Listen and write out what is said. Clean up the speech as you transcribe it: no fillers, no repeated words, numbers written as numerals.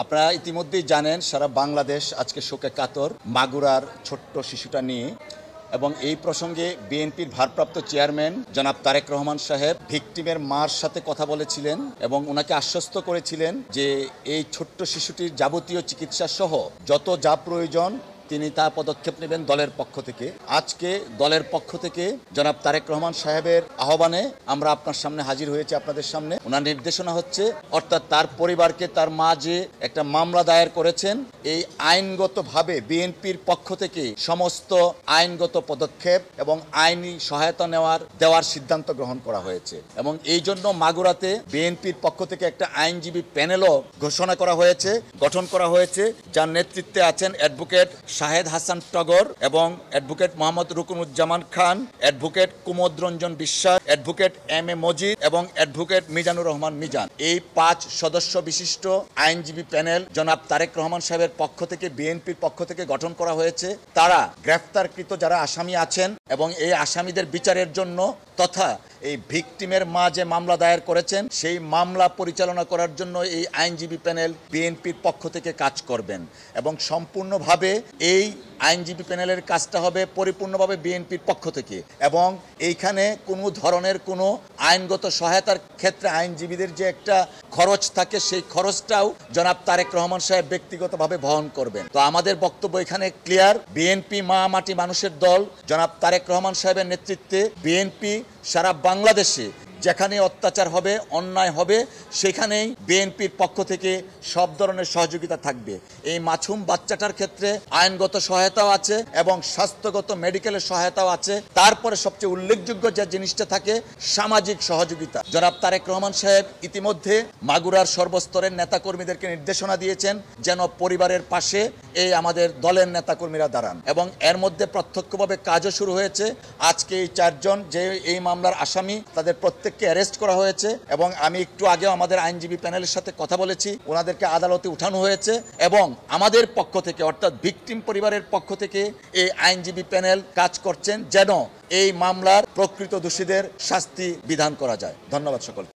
আপনারা ইতিমধ্যেই জানেন সারা বাংলাদেশ আজকে শোকে কাতর মাগুরার ছোট্ট শিশুটা নিয়ে। এবং এই প্রসঙ্গে বিএনপির ভারপ্রাপ্ত চেয়ারম্যান জনাব তারেক রহমান সাহেব ভিকটিমের মার সাথে কথা বলেছিলেন এবং ওনাকে আশ্বস্ত করেছিলেন যে এই ছোট্ট শিশুটির যাবতীয় চিকিৎসা সহ যত যা প্রয়োজন তিনি তা পদক্ষেপ নেবেন দলের পক্ষ থেকে। আজকে দলের পক্ষ থেকে জনাব তারেক রহমান সাহেবের আহ্বানে আমরা আপনার সামনে হাজির হয়েছি। আপনাদের সামনে ওনার নির্দেশনা হচ্ছে, অর্থাৎ তার পরিবারকে তার মা যে একটা মামলা দায়ের করেছেন, এই আইনগতভাবে বিএনপির পক্ষ থেকে সমস্ত আইনগত পদক্ষেপ এবং আইনি সহায়তা দেওয়ার সিদ্ধান্ত গ্রহণ করা হয়েছে। এবং এই জন্য মাগুরাতে বিএনপির পক্ষ থেকে একটা আইনজীবী প্যানেলও গঠন করা হয়েছে, যার নেতৃত্বে আছেন অ্যাডভোকেট শাহেদ হাসান টগর এবং অ্যাডভোকেট মোহাম্মদ রুকনুজ্জামান খান, অ্যাডভোকেট কুমোদ রঞ্জন বিশ্বাস, অ্যাডভোকেট এম এ মজিদ এবং অ্যাডভোকেট মিজানুর রহমান মিজান। এই 5 সদস্য বিশিষ্ট আইনজীবী প্যানেল জনাব তারেক রহমান সাহেবের পক্ষ থেকে বিএনপির পক্ষ থেকে গঠন করা হয়েছে। তারা গ্রেফতারকৃত যারা আসামি আছেন এবং এই আসামিদের বিচারের জন্য তথা এই ভিকটিমের মা যে মামলা দায়ের করেছেন সেই মামলা পরিচালনা করার জন্য এই আইনজীবী প্যানেল বিএনপির পক্ষ থেকে কাজ করবেন। এবং সম্পূর্ণভাবে এই আইনজীবী প্যানেলের কাজটা হবে পরিপূর্ণভাবে বিএনপির পক্ষ থেকে। এবং এইখানে কোনো ধরনের কোনো আইনগত সহায়তার ক্ষেত্রে আইনজীবীদের যে একটা খরচ থাকে, সেই খরচটাও জনাব তারেক রহমান সাহেব ব্যক্তিগতভাবে বহন করবেন। তো আমাদের বক্তব্য এখানে ক্লিয়ার, বিএনপি মা মাটি মানুষের দল, জনাব তারেক রহমান সাহেবের নেতৃত্বে বিএনপি সারা বাংলাদেশে যেখানে অত্যাচার হবে, অন্যায় হবে, সেখানেই বিএনপির পক্ষ থেকে সব ধরনের সহযোগিতা থাকবে। এই মাসুম বাচ্চাটার ক্ষেত্রে আইনগত সহায়তাও আছে এবং স্বাস্থ্যগত মেডিকেলের সহায়তাও আছে। তারপরে সবচেয়ে উল্লেখযোগ্য যে জিনিসটা থাকে, সামাজিক সহযোগিতা। জনাব তারেক রহমান সাহেব ইতিমধ্যে মাগুরার সর্বস্তরের নেতাকর্মীদেরকে নির্দেশনা দিয়েছেন যেন পরিবারের পাশে এই আমাদের দলের নেতাকর্মীরা দাঁড়ান। এবং এর মধ্যে প্রত্যক্ষভাবে কাজও শুরু হয়েছে। আজকে এই 4 জন যে এই মামলার আসামি, তাদের প্রত্যেককে অ্যারেস্ট করা হয়েছে এবং আমি একটু আগেও আমাদের আইনজীবী প্যানেলের সাথে কথা বলেছি, ওনাদেরকে আদালতে উঠানো হয়েছে। এবং আমাদের পক্ষ থেকে অর্থাৎ ভিকটিম পরিবারের পক্ষ থেকে এই আইনজীবী প্যানেল কাজ করছেন যেন এই মামলার প্রকৃত দোষীদের শাস্তি বিধান করা যায়। ধন্যবাদ সকলকে।